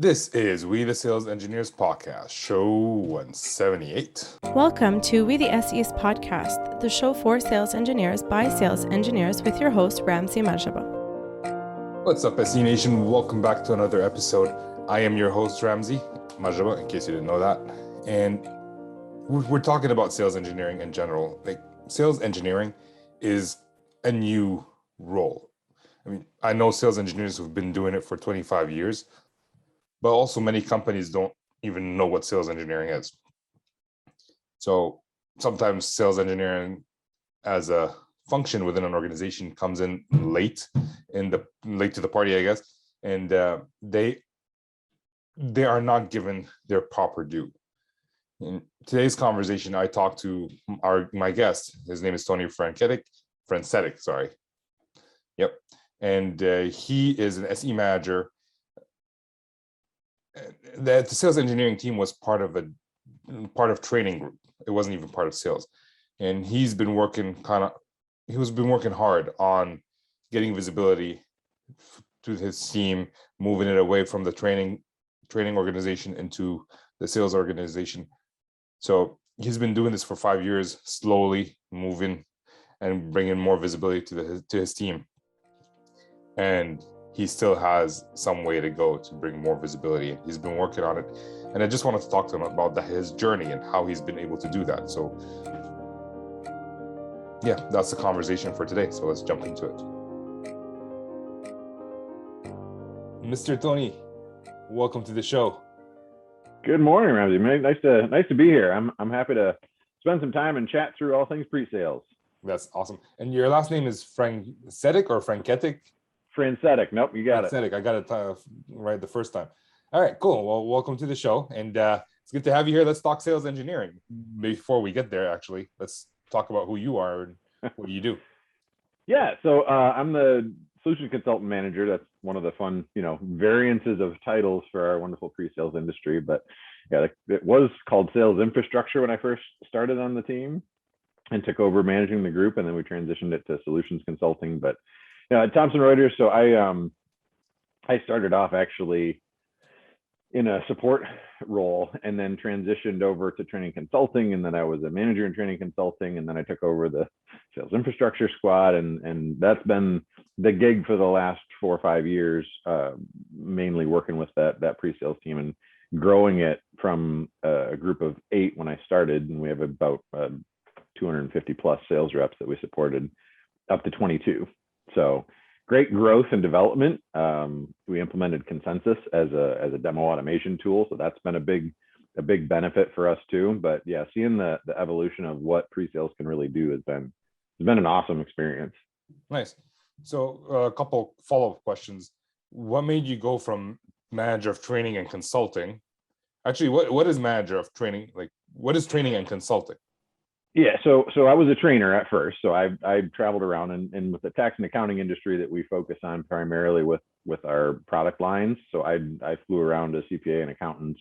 This is We the Sales Engineers Podcast, show 178. Welcome to We the SEs Podcast, the show for sales engineers by sales engineers with your host, Ramsey Majaba. What's up, SE Nation? Welcome back to another episode. I am your host, Ramsey Majaba, in case you didn't know that. And we're talking about sales engineering in general. Like, sales engineering is a new role. I mean, I know sales engineers who've been doing it for 25 years, but also many companies don't even know what sales engineering is. So sometimes sales engineering as a function within an organization comes in late to the party, I guess, and they are not given their proper due. In today's conversation, I talked to my guest. His name is Tony Francetic. Yep, and he is an SE manager. The sales engineering team was part of training group. It wasn't even part of sales, and he's been working hard on getting visibility to his team, moving it away from the training organization into the sales organization. So he's been doing this for 5 years, slowly moving and bringing more visibility to his team, and he still has some way to go to bring more visibility. He's been working on it. And I just wanted to talk to him about his journey and how he's been able to do that. So yeah, that's the conversation for today. So let's jump into it. Mr. Tony, welcome to the show. Good morning, Ramsey. Nice to be here. I'm happy to spend some time and chat through all things pre-sales. That's awesome. And your last name is Francetic or Francetic? Francetic. Nope, you got it. I got it right the first time. All right, cool. Well, welcome to the show. And it's good to have you here. Let's talk sales engineering. Before we get there, actually, let's talk about who you are and what do you do. Yeah, so I'm the solution consultant manager. That's one of the fun, variances of titles for our wonderful pre-sales industry. But yeah, it was called sales infrastructure when I first started on the team and took over managing the group. And then we transitioned it to solutions consulting. But at Thomson Reuters, so I started off actually in a support role and then transitioned over to training consulting, and then I was a manager in training consulting, and then I took over the sales infrastructure squad, and that's been the gig for the last 4 or 5 years, mainly working with that pre-sales team and growing it from a group of 8 when I started, and we have about 250 plus sales reps that we supported, up to 22. So great growth and development. We implemented Consensus as a demo automation tool, so that's been a big benefit for us too. But yeah, seeing the evolution of what pre-sales can really do has been an awesome experience. Nice. So a couple follow-up questions. What made you go from manager of training and consulting? Actually, what is manager of training? Like, what is training and consulting? Yeah, so I was a trainer at first. So I traveled around and with the tax and accounting industry that we focus on primarily with our product lines. So I flew around to CPA and accountants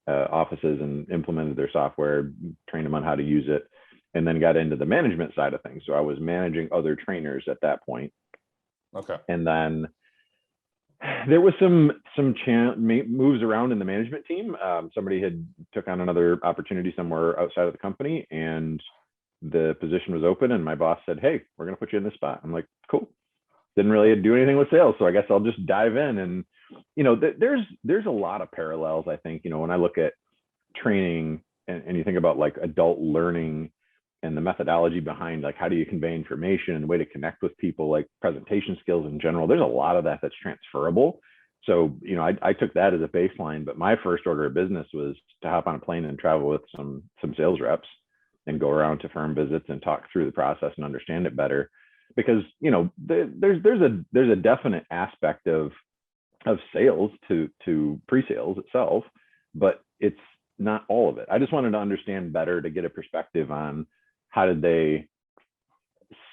offices and implemented their software, trained them on how to use it, and then got into the management side of things. So I was managing other trainers at that point. Okay. And then there was some moves around in the management team. Somebody had took on another opportunity somewhere outside of the company, and the position was open, and my boss said, "Hey, we're going to put you in this spot." I'm like, "Cool." Didn't really do anything with sales, so I guess I'll just dive in. And there's a lot of parallels. I think when I look at training and you think about like adult learning and the methodology behind like how do you convey information and the way to connect with people, like presentation skills in general, there's a lot of that's transferable. So I took that as a baseline, but my first order of business was to hop on a plane and travel with some sales reps and go around to firm visits and talk through the process and understand it better, because there's a definite aspect of sales to pre-sales itself, but it's not all of it. I just wanted to understand better to get a perspective on how did they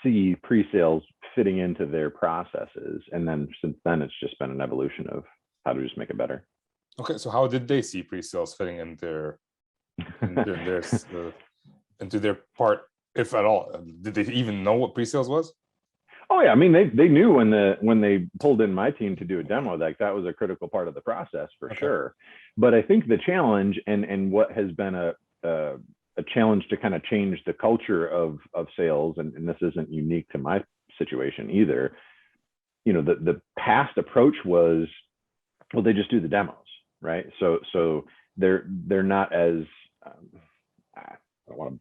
see pre-sales fitting into their processes. And then since then, it's just been an evolution of how to just make it better. Okay, so how did they see pre-sales fitting into their part, if at all? Did they even know what pre-sales was? Oh yeah, I mean they knew when they pulled in my team to do a demo, like that was a critical part of the process for Okay. sure. But I think the challenge and what has been a challenge to kind of change the culture of sales, and this isn't unique to my situation either. You know, the past approach was, well, they just do the demos, right? So they're not as I don't want to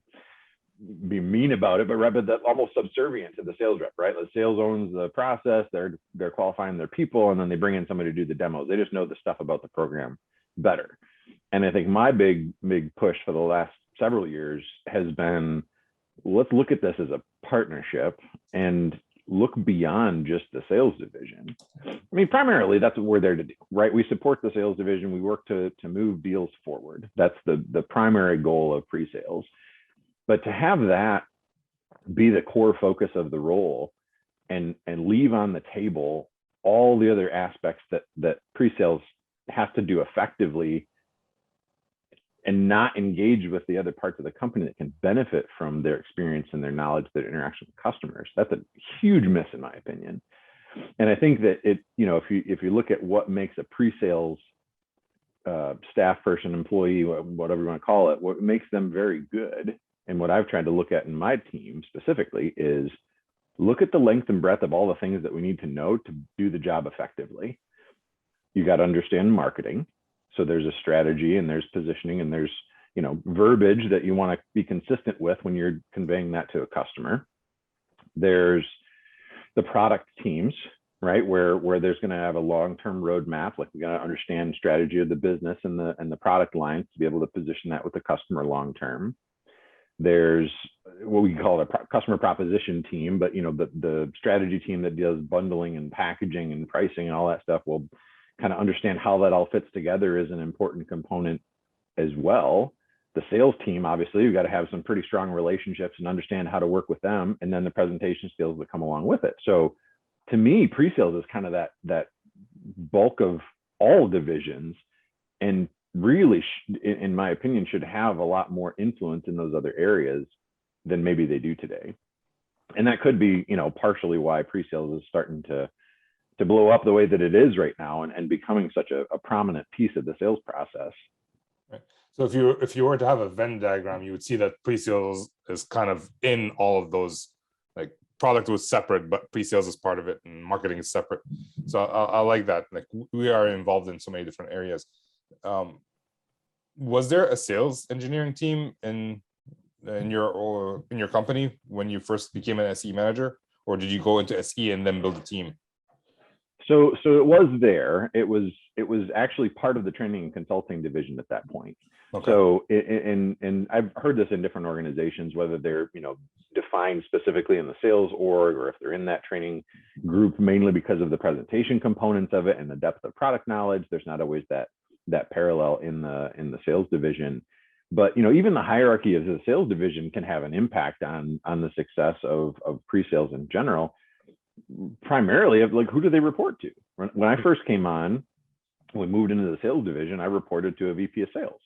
be mean about it, but rather that almost subservient to the sales rep, right? The sales owns the process, they're qualifying their people, and then they bring in somebody to do the demos. They just know the stuff about the program better. And I think my big push for the last several years has been, let's look at this as a partnership and look beyond just the sales division. I mean, primarily that's what we're there to do, right? We support the sales division. We work to move deals forward. That's the primary goal of pre-sales. But to have that be the core focus of the role and leave on the table all the other aspects that pre-sales has to do effectively and not engage with the other parts of the company that can benefit from their experience and their knowledge, their interaction with customers. That's a huge miss in my opinion. And I think that if you look at what makes a pre-sales staff person, employee, whatever you want to call it, what makes them very good, and what I've tried to look at in my team specifically, is look at the length and breadth of all the things that we need to know to do the job effectively. You got to understand marketing. So there's a strategy and there's positioning and there's, verbiage that you want to be consistent with when you're conveying that to a customer. There's the product teams, right? Where there's going to have a long-term roadmap. Like we got to understand strategy of the business and the product lines to be able to position that with the customer long-term. There's what we call a customer proposition team, but the strategy team that does bundling and packaging and pricing and all that stuff will kind of understand how that all fits together is an important component as well. The sales team, obviously, you've got to have some pretty strong relationships and understand how to work with them, and then the presentation skills that come along with it. So to me, pre-sales is kind of that bulk of all divisions, and really, in my opinion, should have a lot more influence in those other areas than maybe they do today. And that could be, partially why pre-sales is starting to blow up the way that it is right now and becoming such a prominent piece of the sales process. Right. So if you were to have a Venn diagram, you would see that pre-sales is kind of in all of those. Like product was separate, but pre-sales is part of it, and marketing is separate. So I like that. Like we are involved in so many different areas. Was there a sales engineering team in your company when you first became an SE manager, or did you go into SE and then build a team? So it was there. It was actually part of the training and consulting division at that point. Okay. So and I've heard this in different organizations, whether they're defined specifically in the sales org or if they're in that training group, mainly because of the presentation components of it and the depth of product knowledge. There's not always that parallel in the sales division. But even the hierarchy of the sales division can have an impact on the success of pre-sales in general. Primarily of like, who do they report to? When I first came on, we moved into the sales division, I reported to a VP of sales.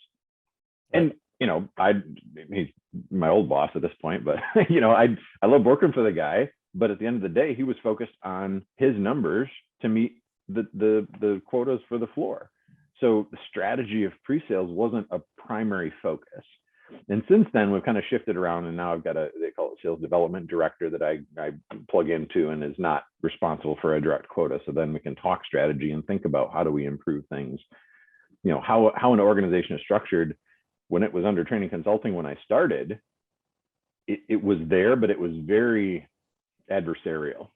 And he's my old boss at this point, but I love working for the guy, but at the end of the day, he was focused on his numbers to meet the quotas for the floor. So the strategy of pre-sales wasn't a primary focus. And since then, we've kind of shifted around, and now I've got they call it sales development director that I plug into and is not responsible for a direct quota. So then we can talk strategy and think about how do we improve things. How an organization is structured. When it was under training consulting, when I started, it was there, but it was very adversarial,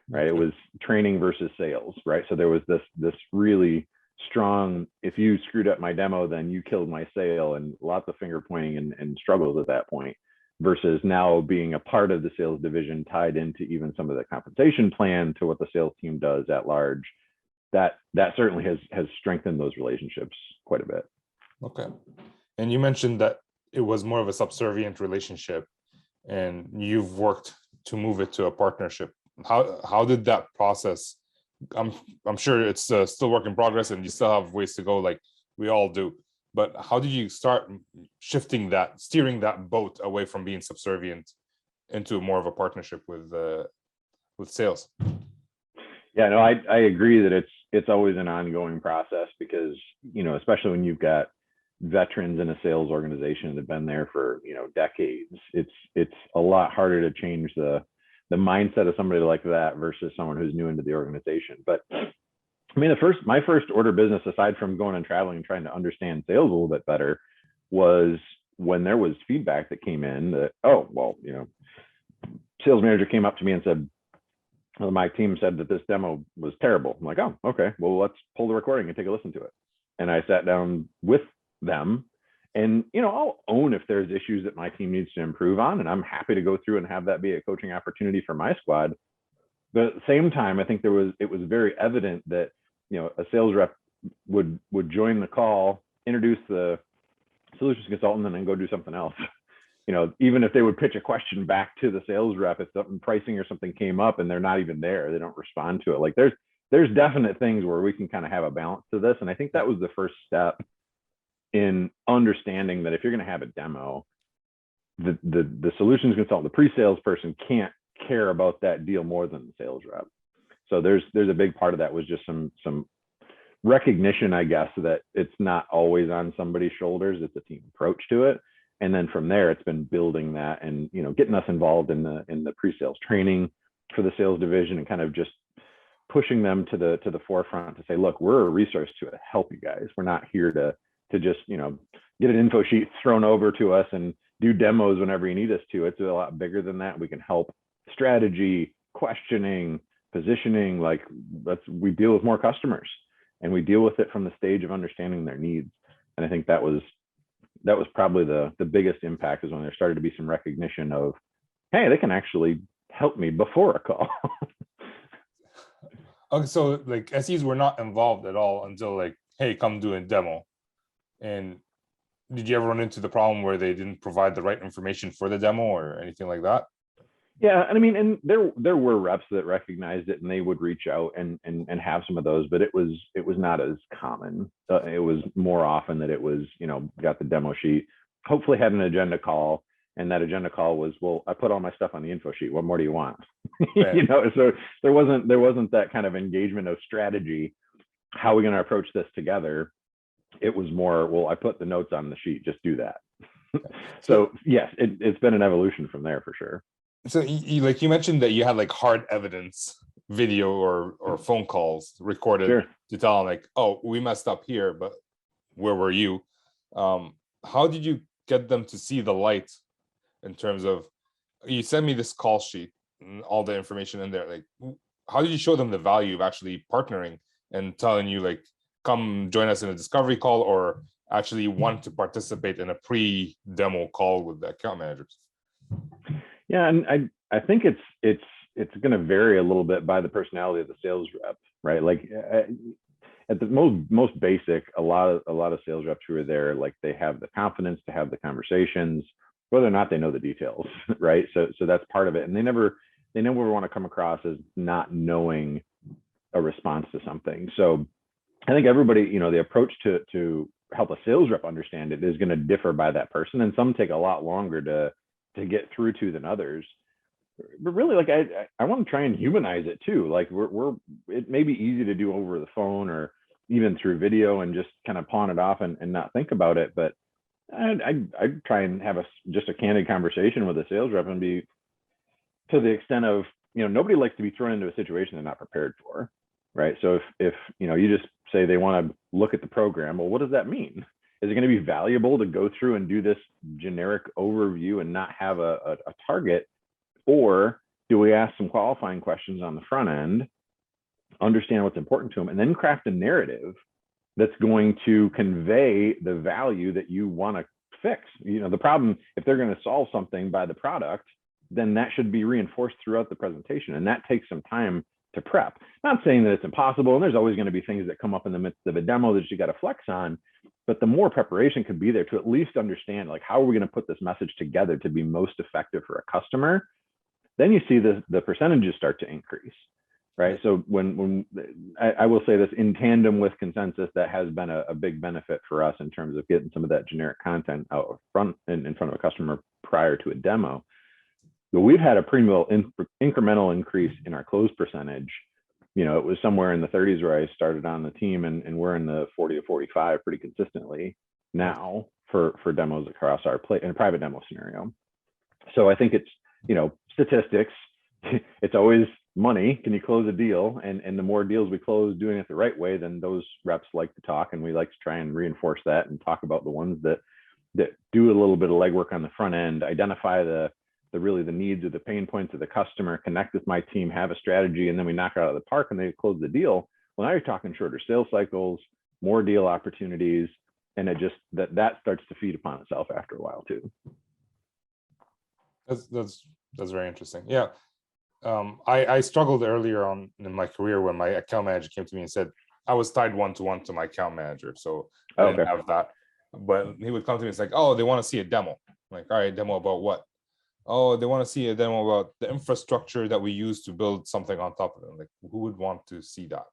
right? It was training versus sales, right? So there was this really strong, if you screwed up my demo, then you killed my sale, and lots of finger pointing and struggles at that point, versus now being a part of the sales division tied into even some of the compensation plan to what the sales team does at large. That certainly has strengthened those relationships quite a bit. Okay. And you mentioned that it was more of a subservient relationship, and you've worked to move it to a partnership. How did that process? I'm sure it's still work in progress, and you still have ways to go, like we all do. But how did you start steering that boat away from being subservient into more of a partnership with with sales? Yeah, no, I agree that it's always an ongoing process because, especially when you've got veterans in a sales organization that have been there for, decades, it's a lot harder to change the mindset of somebody like that versus someone who's new into the organization. But I mean, my first order of business, aside from going and traveling and trying to understand sales a little bit better, was when there was feedback that came in that, oh, well, sales manager came up to me and said, well, my team said that this demo was terrible. I'm like, oh, okay, well, let's pull the recording and take a listen to it. And I sat down with them and, I'll own if there's issues that my team needs to improve on. And I'm happy to go through and have that be a coaching opportunity for my squad. But at the same time, I think it was very evident that, a sales rep would join the call, introduce the solutions consultant, and then go do something else. Even if they would pitch a question back to the sales rep, if something pricing or something came up and they're not even there, they don't respond to it. Like there's definite things where we can kind of have a balance to this. And I think that was the first step in understanding that if you're going to have a demo, the solutions consultant, the pre-sales person can't care about that deal more than the sales rep. So there's a big part of that was just some recognition, I guess, that it's not always on somebody's shoulders. It's a team approach to it. And then from there, it's been building that and, getting us involved in the pre-sales training for the sales division and kind of just pushing them to the forefront to say, look, we're a resource to help you guys. We're not here to just, get an info sheet thrown over to us and do demos whenever you need us to. It's a lot bigger than that. We can help strategy, questioning, positioning. Like we deal with more customers and we deal with it from the stage of understanding their needs. And I think that was probably the biggest impact, is when there started to be some recognition of, hey, they can actually help me before a call. Okay, so like SEs were not involved at all until like, hey, come do a demo. And did you ever run into the problem where they didn't provide the right information for the demo or anything like that? Yeah, and I mean, and there were reps that recognized it and they would reach out and have some of those, but it was not as common. It was more often that it was, got the demo sheet, hopefully had an agenda call, and that agenda call was, well, I put all my stuff on the info sheet. What more do you want? Right. So there wasn't that kind of engagement of strategy. How are we going to approach this together? It was more, well, I put the notes on the sheet, just do that. So yes, it's been an evolution from there for sure. So you mentioned that you had like hard evidence video or phone calls recorded. Sure. To tell them like, oh, we messed up here, but where were you? How did you get them to see the light in terms of, you send me this call sheet and all the information in there? Like, how did you show them the value of actually partnering and telling you like, come join us in a discovery call, or actually want to participate in a pre-demo call with the account managers? Yeah, and I think it's going to vary a little bit by the personality of the sales rep, right? Like at the most basic, a lot of sales reps who are there, like they have the confidence to have the conversations, whether or not they know the details, right? So that's part of it, and they never want to come across as not knowing a response to something. So I think everybody, the approach to help a sales rep understand it is going to differ by that person, and some take a lot longer to get through to than others. But really, like I want to try and humanize it too. Like it may be easy to do over the phone or even through video and just kind of pawn it off and not think about it. But I'd try and have just a candid conversation with a sales rep and be to the extent of, nobody likes to be thrown into a situation they're not prepared for, right? So if you just say they want to look at the program, well, what does that mean? Is it going to be valuable to go through and do this generic overview and not have a target? Or do we ask some qualifying questions on the front end, understand what's important to them, and then craft a narrative that's going to convey the value that you want to fix? The problem, if they're going to solve something by the product, then that should be reinforced throughout the presentation. And that takes some time to prep. Not saying that it's impossible, and there's always going to be things that come up in the midst of a demo that you got to flex on, but the more preparation could be there to at least understand, like, how are we going to put this message together to be most effective for a customer? Then you see the percentages start to increase, right? So when I will say this, in tandem with consensus, that has been a big benefit for us in terms of getting some of that generic content out front in front of a customer prior to a demo. But we've had a pretty well incremental increase in our close percentage. It was somewhere in the 30s where I started on the team, and we're in the 40 to 45 pretty consistently now for demos across our plate in a private demo scenario. So I think it's, statistics. It's always money. Can you close a deal? And the more deals we close doing it the right way, then those reps like to talk, and we like to try and reinforce that and talk about the ones that do a little bit of legwork on the front end, identify the needs or the pain points of the customer, connect with my team, have a strategy, and then we knock it out of the park and they close the deal. Well, now you're talking shorter sales cycles, more deal opportunities, and it just that starts to feed upon itself after a while too. That's very interesting. Yeah. I struggled earlier on in my career when my account manager came to me and said I was tied one-to-one to my account manager, so I didn't have that. But he would come to me, it's like, oh, they want to see a demo. I'm like, all right, demo about what? Oh, they want to see a demo about the infrastructure that we use to build something on top of it. Like, who would want to see that?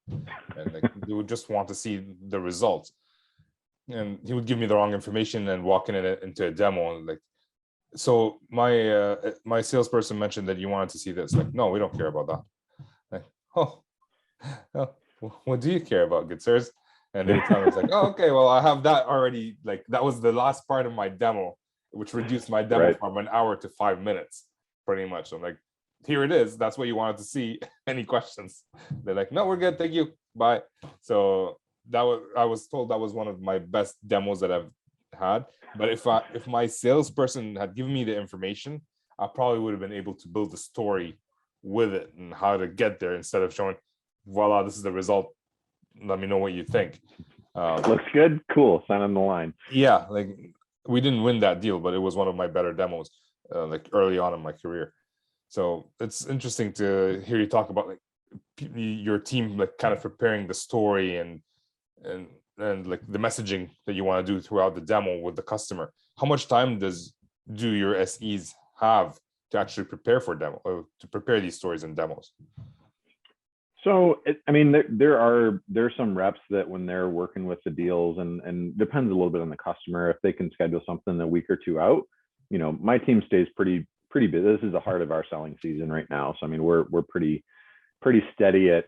And like, they would just want to see the results. And he would give me the wrong information and walking into a demo. And like, so my salesperson mentioned that you wanted to see this. Like, no, we don't care about that. Like, oh, what do you care about, good sirs? And they would tell me, it's like, oh, okay, well, I have that already. Like, that was the last part of my demo, which reduced my demo from an hour to 5 minutes, pretty much. I'm like, here it is. That's what you wanted to see. Any questions? They're like, no, we're good. Thank you. Bye. So I was told that was one of my best demos that I've had. But if my salesperson had given me the information, I probably would have been able to build a story with it and how to get there instead of showing, voila, this is the result. Let me know what you think. Looks good. Cool. Sign on the line. Yeah. Like, we didn't win that deal, but it was one of my better demos, like early on in my career. So it's interesting to hear you talk about like your team, like kind of preparing the story and like the messaging that you want to do throughout the demo with the customer. How much time do your SEs have to actually prepare for demo, or to prepare these stories and demos? So, there's some reps that when they're working with the deals, and depends a little bit on the customer, if they can schedule something a week or two out. My team stays pretty busy. This is the heart of our selling season right now. So, we're pretty steady at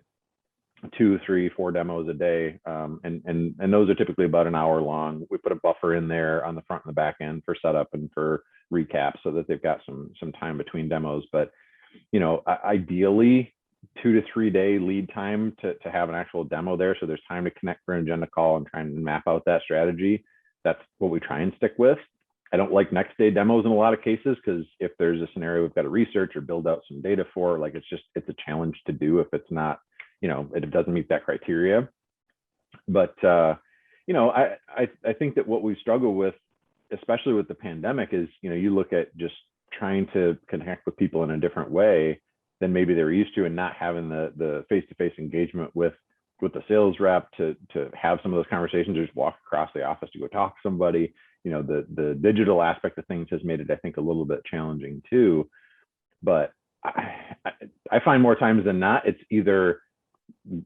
2, 3, 4 demos a day. And those are typically about an hour long. We put a buffer in there on the front and the back end for setup and for recap so that they've got some time between demos. But, ideally, 2 to 3 day lead time to have an actual demo there. So there's time to connect for an agenda call and try and map out that strategy. That's what we try and stick with. I don't like next day demos in a lot of cases, because if there's a scenario we've got to research or build out some data for, like, it's a challenge to do if it's not, it doesn't meet that criteria. But, I think that what we struggle with, especially with the pandemic, is, you look at just trying to connect with people in a different way than maybe they're used to, and not having the face-to-face engagement with the sales rep to have some of those conversations, or just walk across the office to go talk to somebody. The digital aspect of things has made it, I think, a little bit challenging too. But I find more times than not, it's either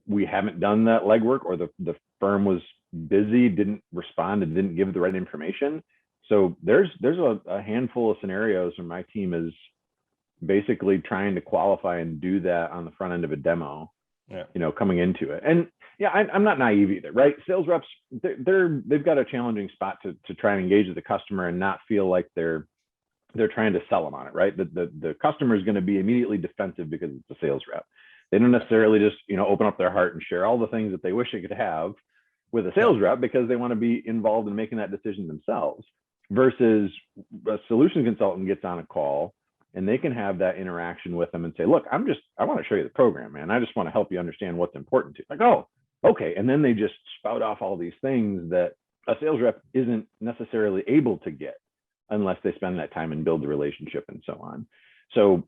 we haven't done that legwork, or the firm was busy, didn't respond, and didn't give the right information. So there's a handful of scenarios where my team is basically trying to qualify and do that on the front end of a demo, coming into it. And I'm not naive either, right? Sales reps, they've got a challenging spot to try and engage with the customer and not feel like they're trying to sell them on it, right? The customer is going to be immediately defensive because it's a sales rep. They don't necessarily just, open up their heart and share all the things that they wish they could have with a sales rep, because they want to be involved in making that decision themselves, versus a solution consultant gets on a call and they can have that interaction with them and say, look, I want to show you the program, man. I just want to help you understand what's important to you. Like, oh, okay. And then they just spout off all these things that a sales rep isn't necessarily able to get unless they spend that time and build the relationship and so on. So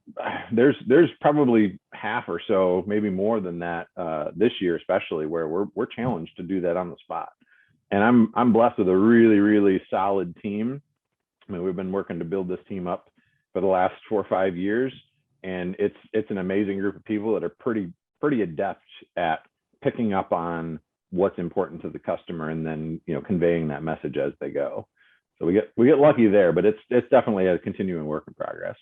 there's probably half or so, maybe more than that, this year, especially, where we're challenged to do that on the spot. And I'm blessed with a really, really solid team. We've been working to build this team up for the last 4 or 5 years, and it's an amazing group of people that are pretty adept at picking up on what's important to the customer, and then conveying that message as they go. So we get lucky there, but it's definitely a continuing work in progress.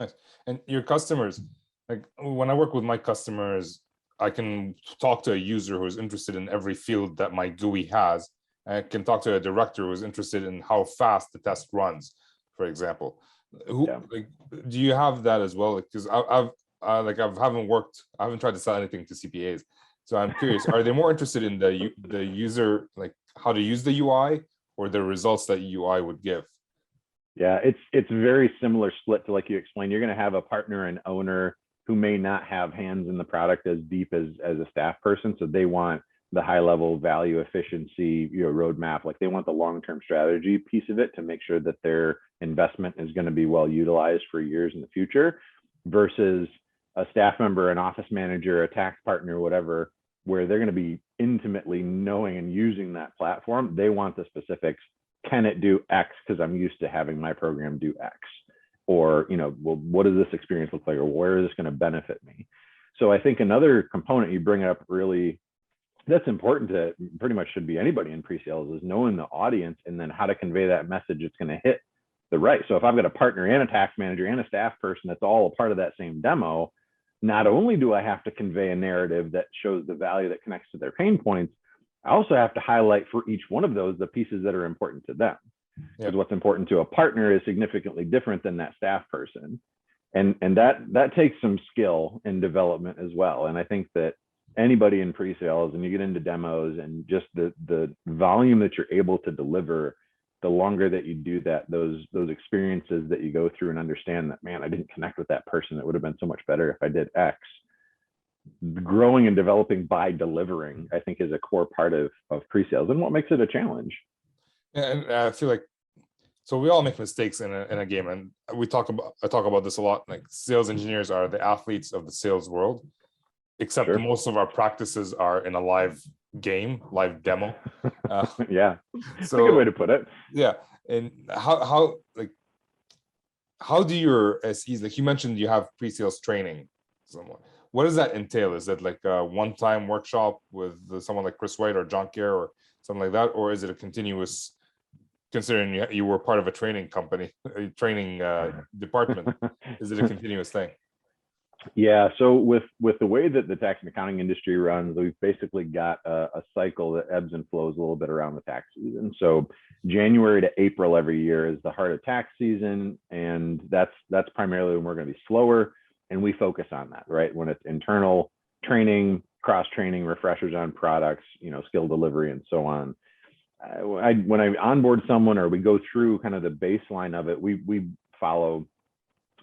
Nice. And your customers, like when I work with my customers, I can talk to a user who's interested in every field that my GUI has. I can talk to a director who's interested in how fast the test runs, for example. Yeah. Like, do you have that as well? Because I haven't tried to sell anything to CPAs. So I'm curious, are they more interested in the user, like how to use the UI, or the results that UI would give? Yeah, it's very similar split to, like you explained. You're going to have a partner and owner who may not have hands in the product as deep as a staff person. So they want the high level value efficiency, roadmap. Like they want the long-term strategy piece of it to make sure that their investment is going to be well utilized for years in the future, versus a staff member, an office manager, a tax partner, whatever, where they're going to be intimately knowing and using that platform. They want the specifics. Can it do X? Because I'm used to having my program do X. Or, well, what does this experience look like? Or where is this going to benefit me? So I think another component you bring up really that's important to pretty much should be anybody in pre-sales is knowing the audience and then how to convey that message it's going to hit the right. So if I've got a partner and a tax manager and a staff person that's all a part of that same demo, not only do I have to convey a narrative that shows the value that connects to their pain points, I also have to highlight for each one of those the pieces that are important to them. Because what's important to a partner is significantly different than that staff person. And that takes some skill and development as well. And I think that anybody in pre-sales, and you get into demos and just the volume that you're able to deliver, the longer that you do that, those experiences that you go through and understand that, man, I didn't connect with that person. It would have been so much better if I did X. Growing and developing by delivering, I think, is a core part of pre-sales and what makes it a challenge. And I feel like, so we all make mistakes in a game, and I talk about this a lot. Like sales engineers are the athletes of the sales world, except Sure. most of our practices are in a live game, live demo. Yeah, so a good way to put it. Yeah, and how do your SEs, like you mentioned, you have pre-sales training someone. What does that entail? Is it like a one-time workshop with someone like Chris White or John Kerr or something like that, or is it a continuous? Considering you were part of a training company, a training department, is it a continuous thing? Yeah, so with the way that the tax and accounting industry runs, we've basically got a cycle that ebbs and flows a little bit around the tax season. So January to April every year is the heart of tax season, and that's primarily when we're going to be slower, and we focus on that, right? When it's internal training, cross training, refreshers on products, skill delivery, and so on. When I onboard someone or we go through kind of the baseline of it, we follow,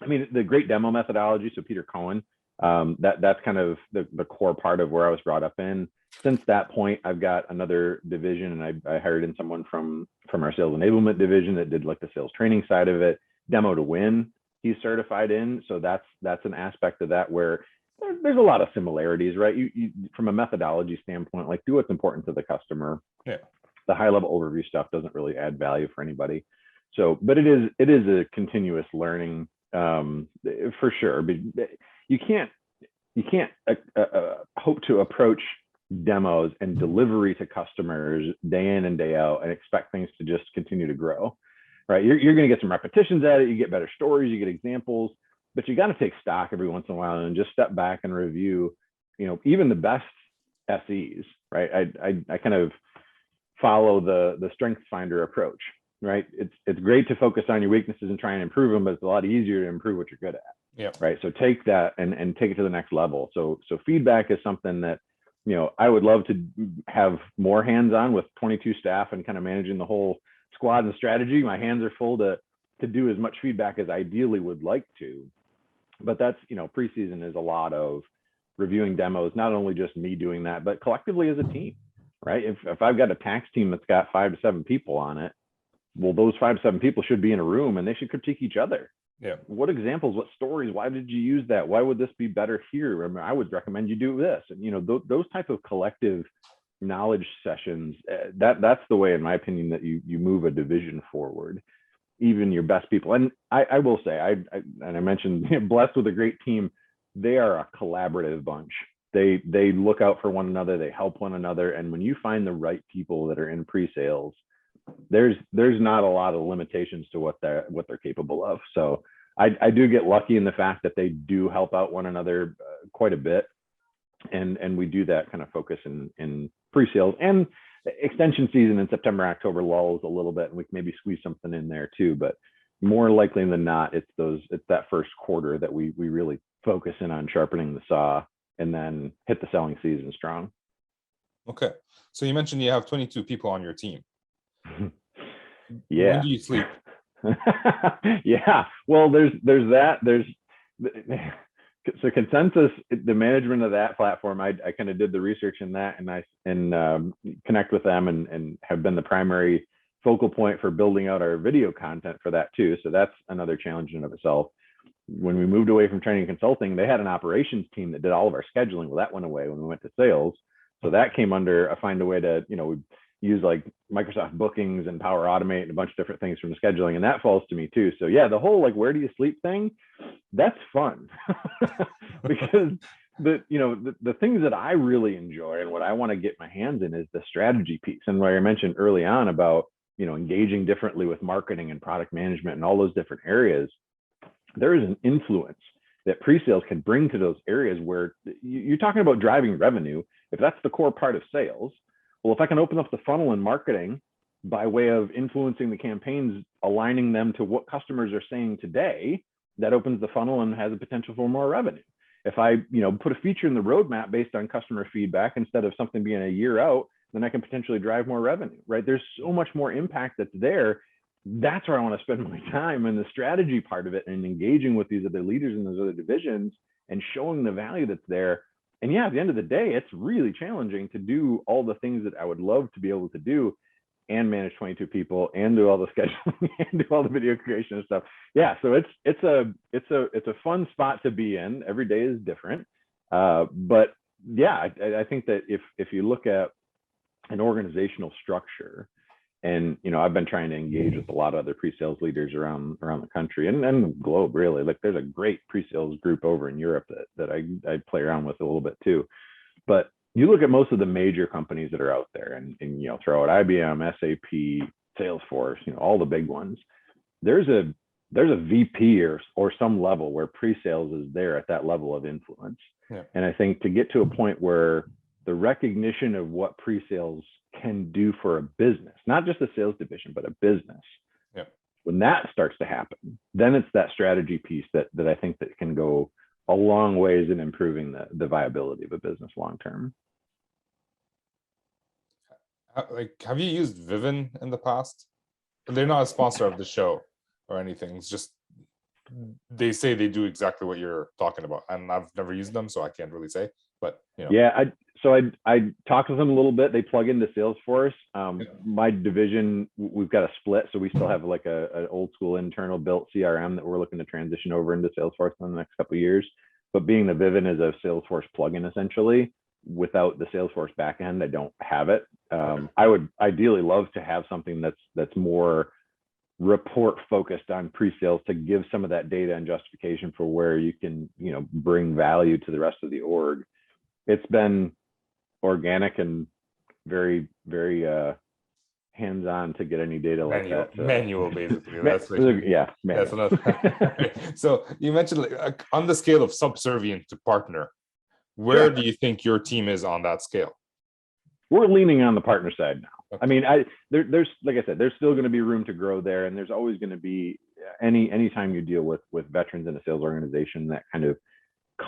the great demo methodology. So Peter Cohen, that's kind of the core part of where I was brought up in. Since that point, I've got another division, and I hired in someone from our sales enablement division that did like the sales training side of it. Demo to win, he's certified in. So that's an aspect of that where there's a lot of similarities, right? You from a methodology standpoint, like do what's important to the customer. Yeah. The high level overview stuff doesn't really add value for anybody. So, but it is a continuous learning for sure. But you can't hope to approach demos and delivery to customers day in and day out and expect things to just continue to grow, right? You're going to get some repetitions at it. You get better stories, you get examples, but you got to take stock every once in a while and just step back and review, even the best SEs, right? I kind of follow the strength finder approach, right? It's great to focus on your weaknesses and try and improve them, but it's a lot easier to improve what you're good at. Yeah. Right. So take that and take it to the next level. So feedback is something that, I would love to have more hands-on with 22 staff and kind of managing the whole squad and strategy. My hands are full to do as much feedback as I ideally would like to. But that's, preseason is a lot of reviewing demos, not only just me doing that, but collectively as a team. Right. If I've got a tax team that's got 5 to 7 people on it, well, those 5 to 7 people should be in a room and they should critique each other. Yeah. What examples, what stories, why did you use that? Why would this be better here? I mean, I would recommend you do this. And, those type of collective knowledge sessions, that's the way, in my opinion, that you move a division forward, even your best people. And I will say, I mentioned blessed with a great team. They are a collaborative bunch. They look out for one another, they help one another. And when you find the right people that are in pre-sales, there's not a lot of limitations to what they're capable of. So I do get lucky in the fact that they do help out one another quite a bit. And we do that kind of focus in pre-sales, and extension season in September, October lulls a little bit, and we can maybe squeeze something in there too. But more likely than not, it's that first quarter that we really focus in on sharpening the saw and then hit the selling season strong. Okay. So you mentioned you have 22 people on your team. Yeah. When do you sleep? Yeah. Well, there's that. So Consensus, the management of that platform, I kind of did the research in that, and connect with them and have been the primary focal point for building out our video content for that too. So that's another challenge in and of itself. When we moved away from training and consulting, they had an operations team that did all of our scheduling. Well, that went away when we went to sales. So that came under find a way to, we use like Microsoft Bookings and Power Automate and a bunch of different things from the scheduling. And that falls to me too. So yeah, the whole, like, where do you sleep thing, that's fun. Because the things that I really enjoy and what I want to get my hands in is the strategy piece. And what I mentioned early on about, engaging differently with marketing and product management and all those different areas, there is an influence that pre-sales can bring to those areas where you're talking about driving revenue. If that's the core part of sales, well, if I can open up the funnel in marketing by way of influencing the campaigns, aligning them to what customers are saying today, that opens the funnel and has a potential for more revenue. If I, put a feature in the roadmap based on customer feedback instead of something being a year out, then I can potentially drive more revenue, right? There's so much more impact that's there. That's where I want to spend my time, and the strategy part of it, and engaging with these other leaders in those other divisions and showing the value that's there. And yeah, at the end of the day, it's really challenging to do all the things that I would love to be able to do and manage 22 people and do all the scheduling and do all the video creation and stuff. Yeah, so it's a fun spot to be in. Every day is different. But yeah, I think that if you look at an organizational structure, and I've been trying to engage with a lot of other pre-sales leaders around the country and the globe, really. Like, there's a great pre-sales group over in Europe that I play around with a little bit too. But you look at most of the major companies that are out there, and throw out IBM, SAP, Salesforce, all the big ones. There's a VP or some level where pre-sales is there at that level of influence. Yeah. And I think to get to a point where the recognition of what pre-sales can do for a business, not just a sales division, but a business. Yeah. When that starts to happen, then it's that strategy piece that I think that can go a long ways in improving the viability of a business long term. Like, have you used Vivin in the past? They're not a sponsor of the show or anything. It's just they say they do exactly what you're talking about, and I've never used them, so I can't really say. But yeah, I talked with them a little bit. They plug into Salesforce. My division, we've got a split, so we still have like an old school internal built CRM that we're looking to transition over into Salesforce in the next couple of years. But being the Vivin is a Salesforce plugin essentially, without the Salesforce backend, I don't have it. I would ideally love to have something that's more report focused on pre-sales to give some of that data and justification for where you can bring value to the rest of the org. It's been organic and very, very hands-on to get any data like that. So. Manual, basically. That's like, yeah. That's another. So you mentioned, like, on the scale of subservient to partner, where do you think your team is on that scale? We're leaning on the partner side now. Okay. I mean, there's, like I said, there's still going to be room to grow there, and there's always going to be anytime you deal with veterans in a sales organization, that kind of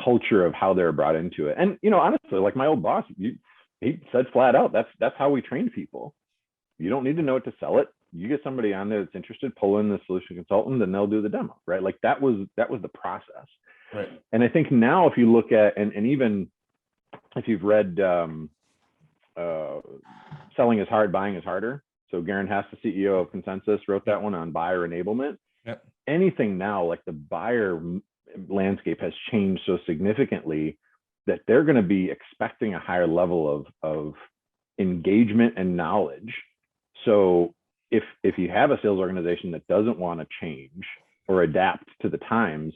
culture of how they're brought into it. And honestly, like my old boss, he said flat out, that's how we train people. You don't need to know it to sell it. You get somebody on there that's interested, pull in the solution consultant, and they'll do the demo, right? Like that was the process. Right. And I think now, if you look at, and even if you've read Selling is Hard, Buying is Harder. So Garen Hess, the CEO of Consensus, wrote that one on buyer enablement. Yep. Anything now, like the buyer landscape has changed so significantly that they're going to be expecting a higher level of engagement and knowledge. So if you have a sales organization that doesn't want to change or adapt to the times,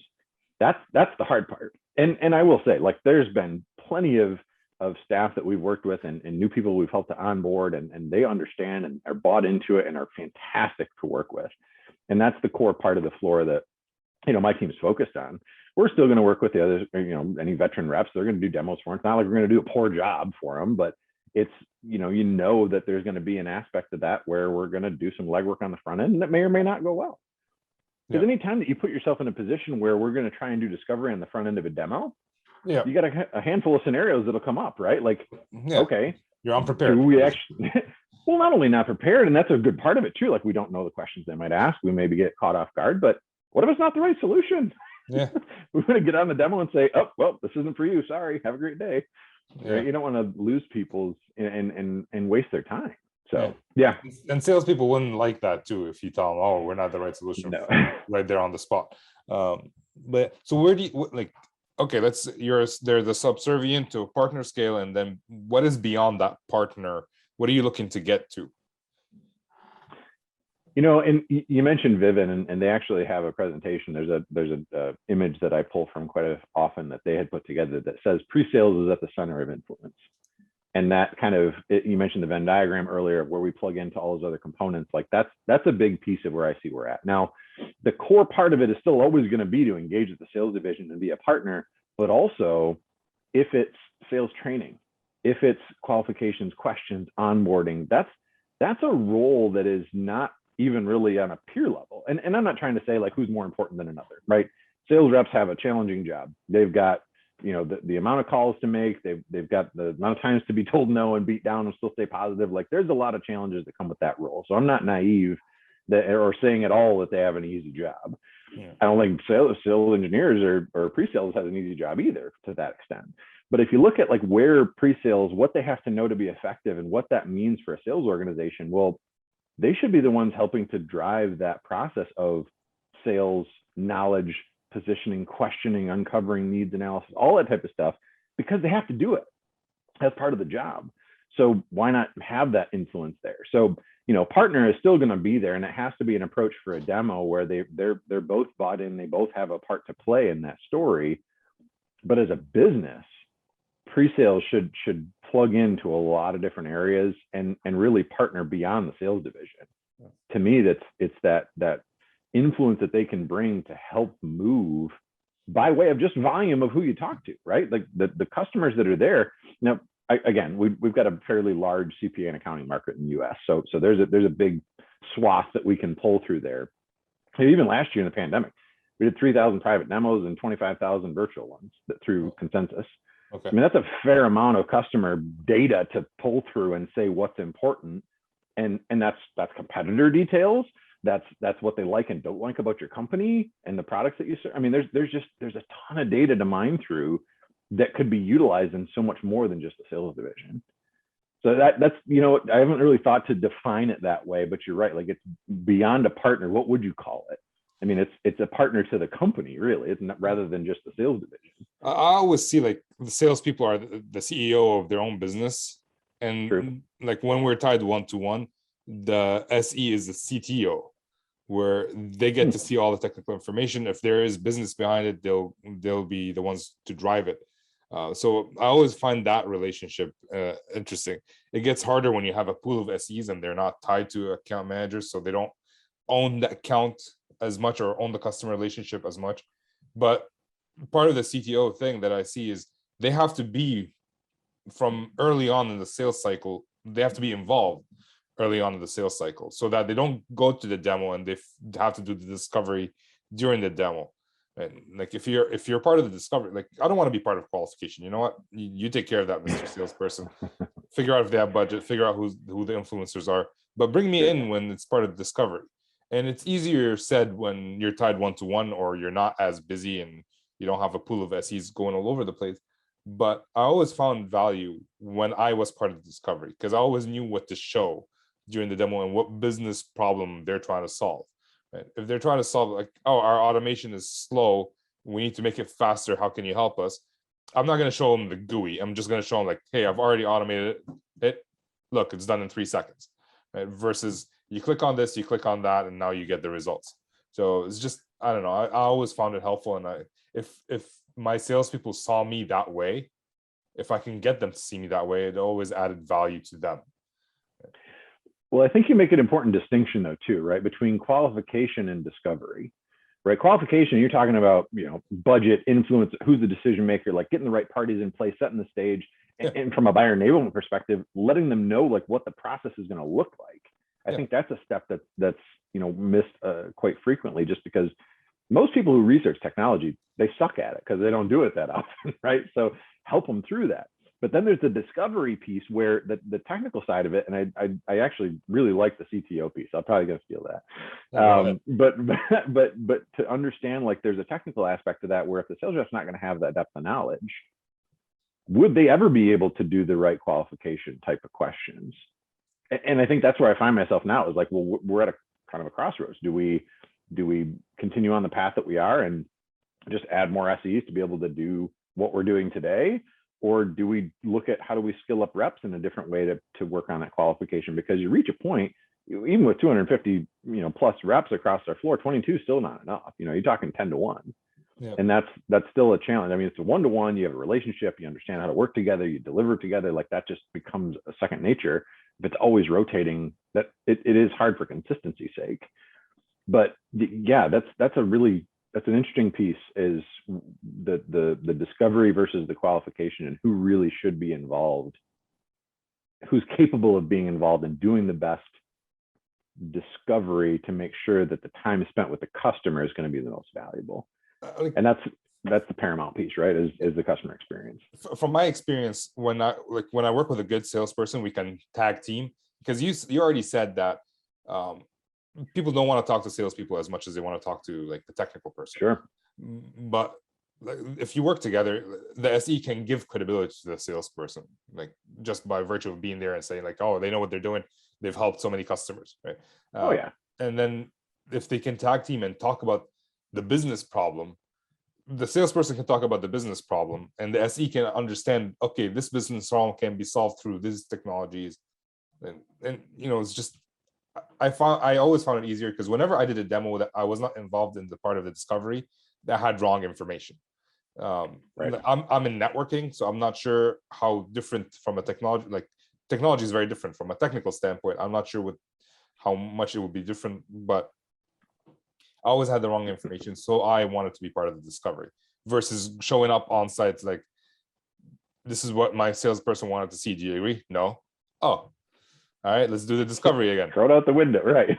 that's the hard part. And I will say, like, there's been plenty of staff that we've worked with and new people we've helped to onboard, and they understand and are bought into it and are fantastic to work with. And that's the core part of the floor that my team's focused on. We're still going to work with the others, any veteran reps. They're going to do demos for them. It's not like we're going to do a poor job for them, but it's, that there's going to be an aspect of that where we're going to do some legwork on the front end, and that may or may not go well. Because anytime that you put yourself in a position where we're going to try and do discovery on the front end of a demo, you got a handful of scenarios that'll come up, right? Like, okay, you're unprepared. We actually, well, not only not prepared, and that's a good part of it too. Like, we don't know the questions they might ask. We maybe get caught off guard, but what if it's not the right solution? Yeah, we want to get on the demo and say, oh, well, this isn't for you. Sorry. Have a great day. Right? You don't want to lose people's and waste their time. So and salespeople wouldn't like that too if you tell them, oh, we're not the right solution right there on the spot. But so where do you like? Okay, they're the subservient to a partner scale, and then what is beyond that partner? What are you looking to get to? And you mentioned Vivint, and they actually have a presentation. There's a image that I pull from quite often that they had put together that says pre-sales is at the center of influence. And that kind of, you mentioned the Venn diagram earlier of where we plug into all those other components. Like that's a big piece of where I see we're at. Now, the core part of it is still always going to be to engage with the sales division and be a partner, but also if it's sales training, if it's qualifications, questions, onboarding, that's a role that is not even really on a peer level. And I'm not trying to say like who's more important than another, right? Sales reps have a challenging job. They've got, the amount of calls to make, they've got the amount of times to be told no and beat down and still stay positive. Like there's a lot of challenges that come with that role. So I'm not naive or saying at all that they have an easy job. I don't think sales engineers or pre-sales has an easy job either to that extent. But if you look at like where pre-sales, what they have to know to be effective and what that means for a sales organization, well, they should be the ones helping to drive that process of sales, knowledge, positioning, questioning, uncovering needs analysis, all that type of stuff, because they have to do it as part of the job. So why not have that influence there? So, partner is still going to be there, and it has to be an approach for a demo where they're both bought in, they both have a part to play in that story. But as a business, pre-sales should plug into a lot of different areas and really partner beyond the sales division. To me, it's that influence that they can bring to help move by way of just volume of who you talk to, right? Like the customers that are there. Now, again, we've got a fairly large CPA and accounting market in the US. So there's a big swath that we can pull through there. And even last year in the pandemic, we did 3,000 private demos and 25,000 virtual ones through Consensus. Okay. I mean, that's a fair amount of customer data to pull through and say what's important. And that's competitor details. That's what they like and don't like about your company and the products that you serve. I mean, there's a ton of data to mine through that could be utilized in so much more than just the sales division. So that's, I haven't really thought to define it that way, but you're right. Like it's beyond a partner. What would you call it? I mean, it's a partner to the company, really. It's not rather than just the sales division. I always see like the salespeople are the CEO of their own business. And True. Like when we're tied one-to-one, the SE is the CTO, where they get to see all the technical information. If there is business behind it, they'll be the ones to drive it. So I always find that relationship interesting. It gets harder when you have a pool of SEs and they're not tied to account managers, so they don't own the account as much or own the customer relationship as much. But part of the CTO thing that I see is they have to be from early on in the sales cycle, they have to be involved early on in the sales cycle so that they don't go to the demo and they have to do the discovery during the demo. And like if you're part of the discovery, like I don't want to be part of qualification. You know what? You take care of that, Mr. Salesperson. Figure out if they have budget, figure out who the influencers are, but bring me in when it's part of discovery. And it's easier said when you're tied one-to-one or you're not as busy and you don't have a pool of SEs going all over the place. But I always found value when I was part of the discovery because I always knew what to show during the demo and what business problem they're trying to solve. Right? If they're trying to solve like, oh, our automation is slow, we need to make it faster. How can you help us? I'm not going to show them the GUI. I'm just going to show them like, hey, I've already automated it. Look, it's done in 3 seconds. Right? Versus you click on this, you click on that, and now you get the results. So it's just, I don't know. I always found it helpful. And if my salespeople saw me that way, if I can get them to see me that way, it always added value to them. Well, I think you make an important distinction though too, right? Between qualification and discovery. right? Qualification, you're talking about, budget, influence, who's the decision maker, like getting the right parties in place, setting the stage. And from a buyer enablement perspective, letting them know like what the process is going to look like. I think that's a step that's missed quite frequently, just because most people who research technology, they suck at it because they don't do it that often, right? So help them through that. But then there's the discovery piece where the technical side of it, and I actually really like the CTO piece. I'm probably gonna steal that. But to understand, like, there's a technical aspect to that where if the sales rep's not going to have that depth of knowledge, would they ever be able to do the right qualification type of questions? And I think that's where I find myself now, is like, well, we're at a kind of a crossroads. Do we continue on the path that we are and just add more SEs to be able to do what we're doing today? Or do we look at how do we skill up reps in a different way to work on that qualification? Because you reach a point, even with 250 plus reps across our floor, 22 is still not enough. You're talking 10 to 1. Yep. And that's still a challenge. I mean, it's a 1-to-1, you have a relationship, you understand how to work together, you deliver together, like that just becomes a second nature. If it's always rotating, that it is hard for consistency's sake. But yeah, that's an interesting piece, is the discovery versus the qualification, and who really should be involved, who's capable of being involved in doing the best discovery to make sure that the time spent with the customer is going to be the most valuable. And that's the paramount piece, right? Is the customer experience. From my experience, when I work with a good salesperson, we can tag team, because you already said that people don't want to talk to salespeople as much as they want to talk to like the technical person. Sure. But if you work together, the SE can give credibility to the salesperson, like just by virtue of being there and saying like, oh, they know what they're doing. They've helped so many customers, right? And then if they can tag team and talk about the business problem, the salesperson can talk about the business problem, and the SE can understand, okay, this business problem can be solved through these technologies. And it's just, I always found it easier, because whenever I did a demo that I was not involved in the part of the discovery that had wrong information. Right. I'm in networking, so I'm not sure how different from a technology is very different from a technical standpoint. I'm not sure how much it would be different, but I always had the wrong information, so I wanted to be part of the discovery versus showing up on site like, this is what my salesperson wanted to see. Do you agree? No. Oh, all right, let's do the discovery again. Throw it out the window, right?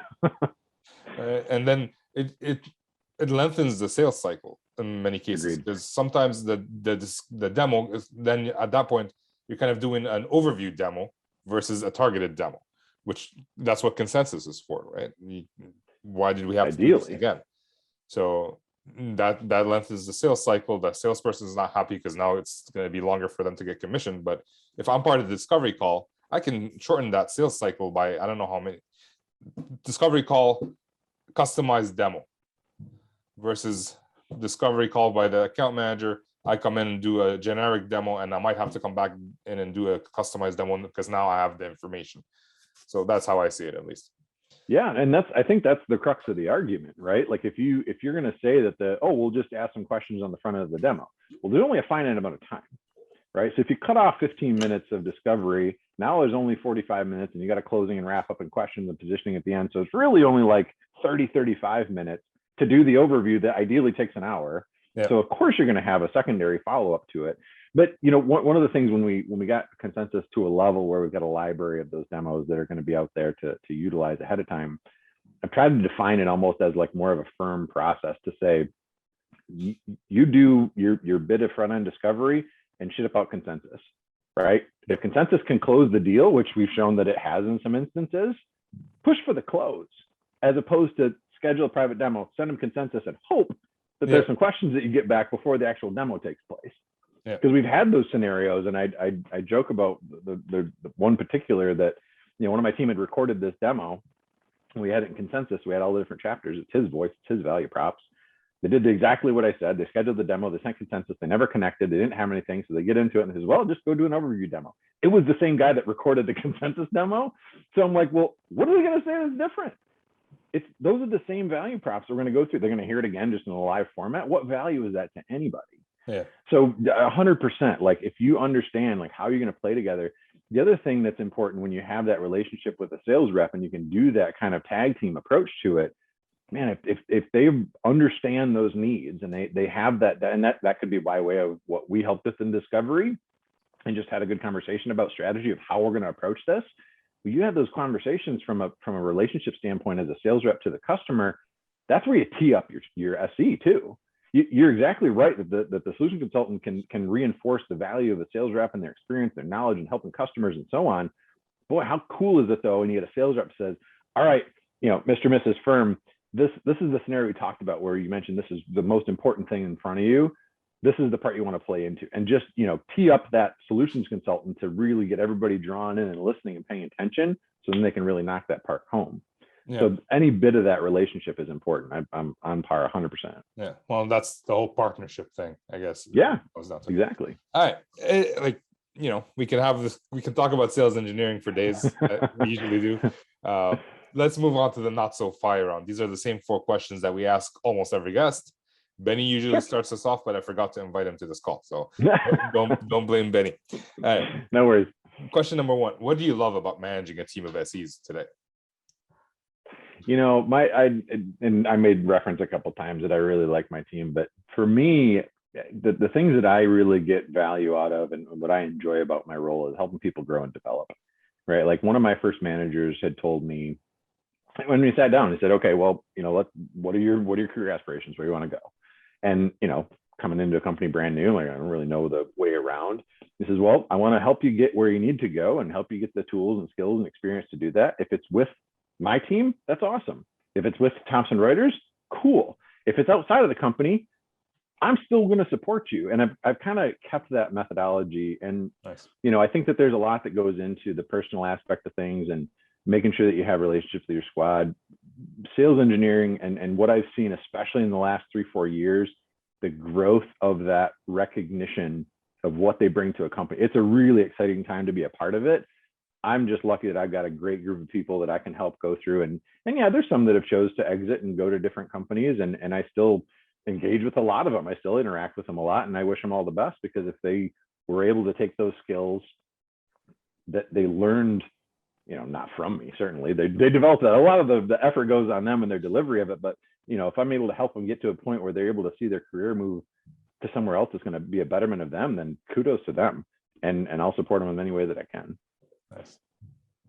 And then it lengthens the sales cycle in many cases, because sometimes the demo is, then at that point you're kind of doing an overview demo versus a targeted demo, which that's what consensus is for, right? Why did we have to do this again? So that lengthens the sales cycle. The salesperson is not happy because now it's going to be longer for them to get commission. But if I'm part of the discovery call, I can shorten that sales cycle by, I don't know how many. Discovery call, customized demo, versus discovery call by the account manager. I come in and do a generic demo, and I might have to come back in and do a customized demo because now I have the information. So that's how I see it, at least. Yeah, and I think that's the crux of the argument, right? Like if you're going to say that we'll just ask some questions on the front end of the demo. Well, there's only a finite amount of time, right? So if you cut off 15 minutes of discovery, now there's only 45 minutes, and you got a closing and wrap up and questions and positioning at the end. So it's really only like 35 minutes to do the overview that ideally takes an hour. Yeah. So of course you're going to have a secondary follow-up to it. But one of the things when we got consensus to a level where we've got a library of those demos that are going to be out there to utilize ahead of time, I've tried to define it almost as like more of a firm process to say, you do your bit of front-end discovery and shit about consensus, right? If consensus can close the deal, which we've shown that it has in some instances, push for the close, as opposed to schedule a private demo, send them consensus and hope that there's some questions that you get back before the actual demo takes place. Because we've had those scenarios, and I joke about the one particular that, one of my team had recorded this demo, and we had it in consensus. We had all the different chapters. It's his voice, it's his value props. They did exactly what I said. They scheduled the demo, they sent consensus, they never connected, they didn't have anything, so they get into it and says, well, just go do an overview demo. It was the same guy that recorded the consensus demo. So I'm like, well, what are they going to say that's different? Those are the same value props we're going to go through. They're going to hear it again just in a live format. What value is that to anybody? Yeah. So 100%, like if you understand like how you're going to play together, the other thing that's important when you have that relationship with a sales rep and you can do that kind of tag team approach to it man, if they understand those needs and they have that, and that could be by way of what we helped with in discovery, and just had a good conversation about strategy of how we're going to approach this. When you have those conversations from a relationship standpoint as a sales rep to the customer, that's where you tee up your SE too. You're exactly right that the solution consultant can reinforce the value of the sales rep and their experience, their knowledge, and helping customers and so on. Boy, how cool is it though when you get a sales rep says, all right, Mr. Mrs. Firm, this is the scenario we talked about where you mentioned this is the most important thing in front of you. This is the part you want to play into, and just tee up that solutions consultant to really get everybody drawn in and listening and paying attention, so then they can really knock that part home. Yeah. So any bit of that relationship is important. I'm on par 100%. Yeah. Well, that's the whole partnership thing, I guess. Yeah. Exactly. All right. We can talk about sales engineering for days. We usually do. Let's move on to the not so fire round. These are the same 4 questions that we ask almost every guest. Benny usually starts us off, but I forgot to invite him to this call. So don't blame Benny. All right. No worries. Question number 1. What do you love about managing a team of SEs today? I made reference a couple of times that I really like my team, but for me, the things that I really get value out of and what I enjoy about my role is helping people grow and develop, right? Like one of my first managers had told me when we sat down, he said, okay, well, what are your career aspirations? Where do you want to go? And, coming into a company brand new, like I don't really know the way around. He says, well, I want to help you get where you need to go and help you get the tools and skills and experience to do that. If it's with my team, that's awesome. If it's with Thomson Reuters, cool. If it's outside of the company, I'm still going to support you. And I've kind of kept that methodology. And, nice. I think that there's a lot that goes into the personal aspect of things and making sure that you have relationships with your squad. Sales engineering and what I've seen, especially in the last 3-4 years, the growth of that recognition of what they bring to a company. It's a really exciting time to be a part of it. I'm just lucky that I've got a great group of people that I can help go through. And yeah, there's some that have chose to exit and go to different companies, and I still engage with a lot of them. I still interact with them a lot, and I wish them all the best, because if they were able to take those skills that they learned, not from me, certainly they developed that. A lot of the effort goes on them and their delivery of it. But, if I'm able to help them get to a point where they're able to see their career move to somewhere else that's going to be a betterment of them, then kudos to them. And I'll support them in any way that I can. Nice.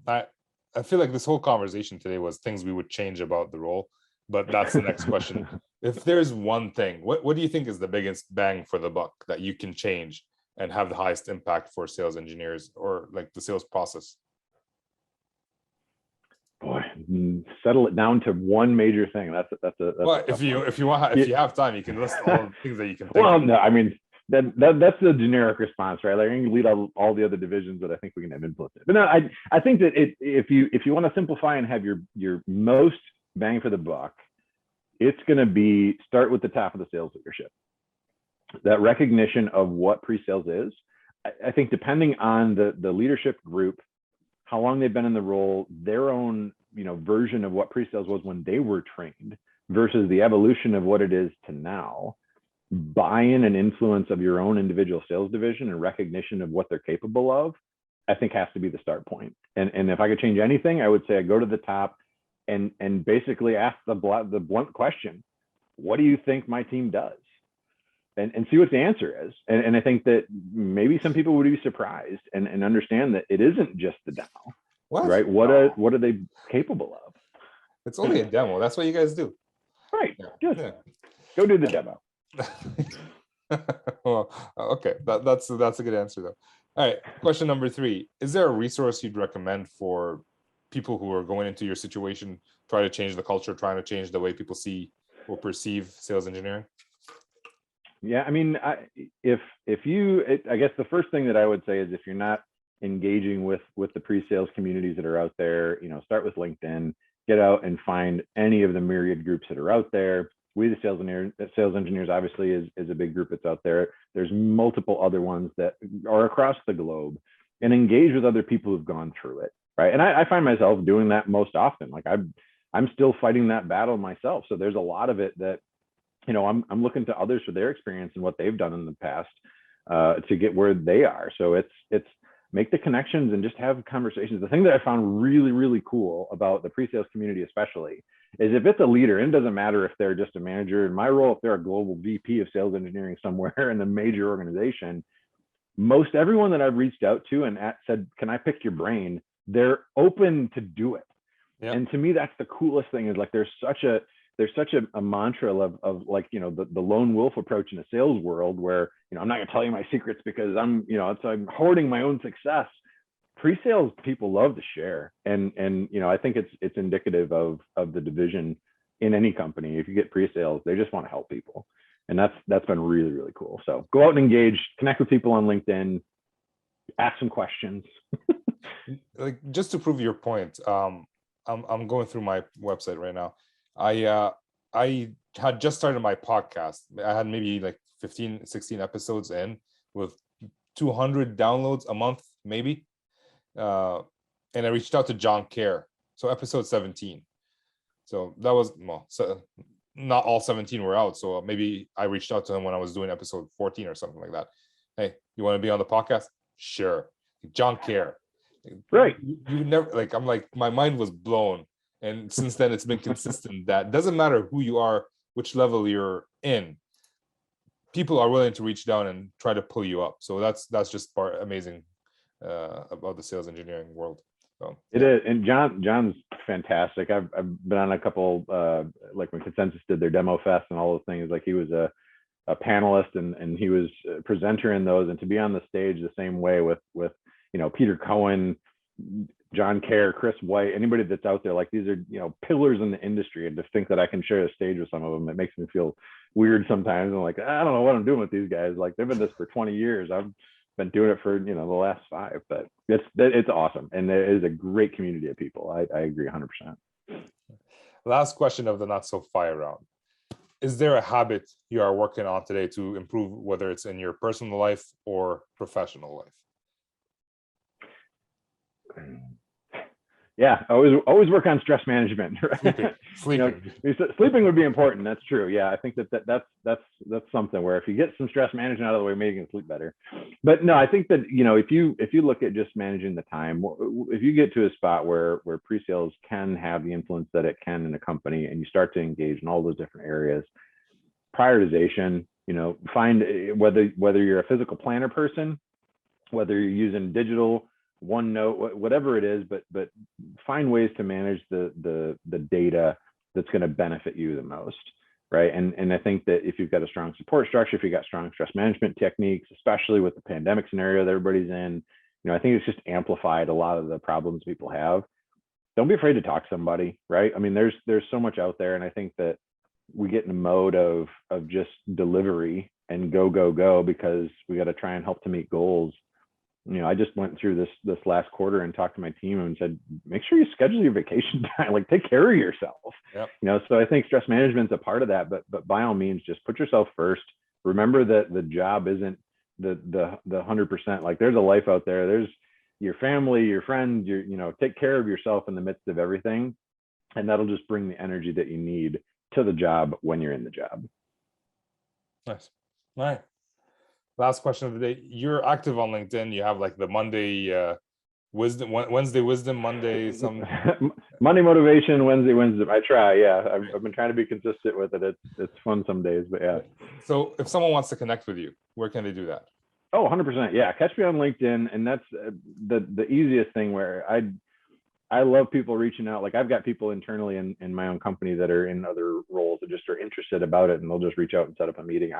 I feel like this whole conversation today was things we would change about the role, but that's the next question. If there's one thing, what do you think is the biggest bang for the buck that you can change and have the highest impact for sales engineers or like the sales process? Boy, settle it down to one major thing. That's well, if you have time, you can list all the things that you can think well, of. no, I mean, that's the generic response, right? Like I can lead all the other divisions that I think we can have influence in. But no, I think that if you want to simplify and have your most bang for the buck, it's going to be start with the top of the sales leadership. That recognition of what pre-sales is. I think depending on the leadership group, how long they've been in the role, their own version of what pre-sales was when they were trained versus the evolution of what it is to now. Buy-in and influence of your own individual sales division and recognition of what they're capable of, I think has to be the start point. And if I could change anything, I would say I go to the top and basically ask the blunt question, what do you think my team does? And see what the answer is. And I think that maybe some people would be surprised and understand that it isn't just the demo, right? What are they capable of? It's only a demo. That's what you guys do. Right. Yeah. Go do the demo. Well, okay. That's a good answer though. All right. Question number 3. Is there a resource you'd recommend for people who are going into your situation, trying to change the culture, trying to change the way people see or perceive sales engineering? Yeah, I mean, I guess the first thing that I would say is if you're not engaging with the pre-sales communities that are out there, start with LinkedIn, get out and find any of the myriad groups that are out there. We, the sales engineers, obviously is a big group that's out there. There's multiple other ones that are across the globe, and engage with other people who've gone through it, right? And I find myself doing that most often. Like I'm still fighting that battle myself. So there's a lot of it that, I'm looking to others for their experience and what they've done in the past to get where they are. So it's make the connections and just have conversations. The thing that I found really, really cool about the pre-sales community especially is if it's a leader, and it doesn't matter if they're just a manager. In my role, if they're a global VP of sales engineering somewhere in a major organization, most everyone that I've reached out to and said, can I pick your brain? They're open to do it. Yep. And to me, that's the coolest thing, is like, there's such a mantra of like, the lone wolf approach in the sales world where, I'm not going to tell you my secrets because I'm hoarding my own success. Pre-sales people love to share. And I think it's indicative of the division in any company. If you get pre-sales, they just want to help people. And that's been really, really cool. So go out and engage, connect with people on LinkedIn, ask some questions. Like, just to prove your point, I'm going through my website right now. I had just started my podcast. I had maybe like 15, 16 episodes in with 200 downloads a month, maybe. And I reached out to John Kerr. So episode 17. So that was, not all 17 were out. So maybe I reached out to him when I was doing episode 14 or something like that. Hey, you want to be on the podcast? Sure. John Kerr. Right. You never, like, I'm like, my mind was blown. And since then, it's been consistent that doesn't matter who you are, which level you're in, people are willing to reach down and try to pull you up. So that's just amazing about the sales engineering world. So, it is. And John's fantastic. I've been on a couple, like when Consensus did their demo fest and all those things, like he was a panelist and he was a presenter in those, and to be on the stage the same way with Peter Cohen, John Kerr, Chris White, anybody that's out there, like, these are, pillars in the industry, and to think that I can share a stage with some of them, it makes me feel weird sometimes. I'm like, I don't know what I'm doing with these guys. Like, they've been this for 20 years. I've been doing it for, the last 5, but it's awesome. And there is a great community of people. I agree 100%. Last question of the not so fire round. Is there a habit you are working on today to improve, whether it's in your personal life or professional life? Yeah, always work on stress management. Right? Sleeping. Sleeping would be important. That's true. Yeah, I think that's something where if you get some stress management out of the way, maybe you can sleep better. But no, I think that if you look at just managing the time, if you get to a spot where pre-sales can have the influence that it can in a company, and you start to engage in all those different areas, prioritization. Find whether you're a physical planner person, whether you're using digital, OneNote, whatever it is, but find ways to manage the data that's going to benefit you the most, right? And I think that if you've got a strong support structure, if you've got strong stress management techniques, especially with the pandemic scenario that everybody's in, I think it's just amplified a lot of the problems people have. Don't be afraid to talk to somebody, right? I mean, there's so much out there, and I think that we get in a mode of just delivery and go because we got to try and help to meet goals. I just went through this last quarter and talked to my team and said, make sure you schedule your vacation time, like, take care of yourself. Yep. So I think stress management's a part of that, but by all means, just put yourself first. Remember that the job isn't the 100%. Like, there's a life out there. There's your family, your friends, take care of yourself in the midst of everything. And that'll just bring the energy that you need to the job when you're in the job. Nice. All right. Last question of the day. You're active on LinkedIn. You have like the Monday wisdom, Wednesday wisdom, Monday some Monday motivation, Wednesday wisdom. I try. Yeah, I've been trying to be consistent with it. It's fun some days, but yeah. So if someone wants to connect with you, where can they do that? Oh, 100%. Yeah, catch me on LinkedIn, and that's the easiest thing. Where I love people reaching out. Like, I've got people internally in my own company that are in other roles that just are interested about it, and they'll just reach out and set up a meeting.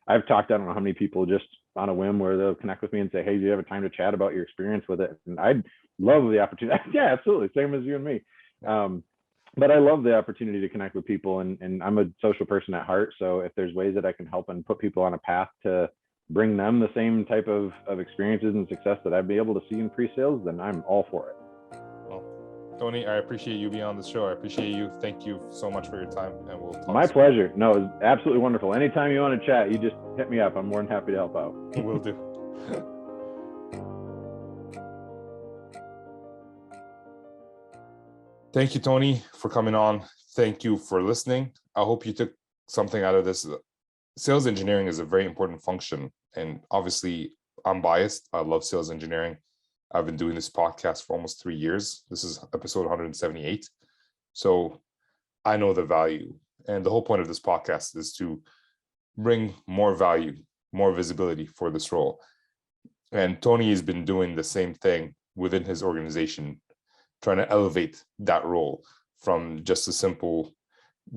I've talked to, I don't know how many people just on a whim where they'll connect with me and say, hey, do you have a time to chat about your experience with it? And I'd love the opportunity. Yeah, absolutely. Same as you and me. But I love the opportunity to connect with people, and I'm a social person at heart. So if there's ways that I can help and put people on a path to bring them the same type of experiences and success that I'd be able to see in pre-sales, then I'm all for it. Well, Tony, I appreciate you being on the show. I appreciate you. Thank you so much for your time, and we'll talk My soon. pleasure. No, it was absolutely wonderful. Anytime you want to chat, you just hit me up. I'm more than happy to help out. Will do. Thank you, Tony, for coming on. Thank you for listening. I hope you took something out of this. Sales engineering is a very important function. And obviously, I'm biased. I love sales engineering. I've been doing this podcast for almost 3 years. This is episode 178. So I know the value. And the whole point of this podcast is to bring more value, more visibility for this role. And Tony has been doing the same thing within his organization, trying to elevate that role from just a simple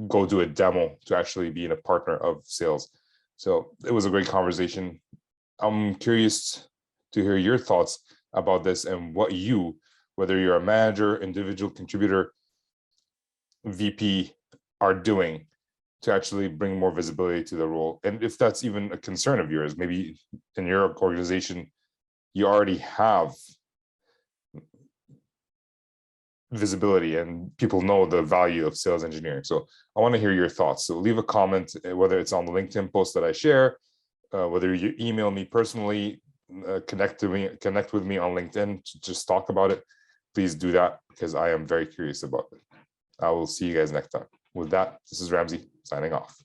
go do a demo to actually being a partner of sales. So it was a great conversation. I'm curious to hear your thoughts about this and what you, whether you're a manager, individual contributor, VP, are doing to actually bring more visibility to the role. And if that's even a concern of yours, maybe in your organization, you already have visibility and people know the value of sales engineering. So I want to hear your thoughts. So leave a comment, whether it's on the LinkedIn post that I share, whether you email me personally, connect with me on LinkedIn to just talk about it. Please do that because I am very curious about it. I will see you guys next time. With that, this is Ramsey signing off.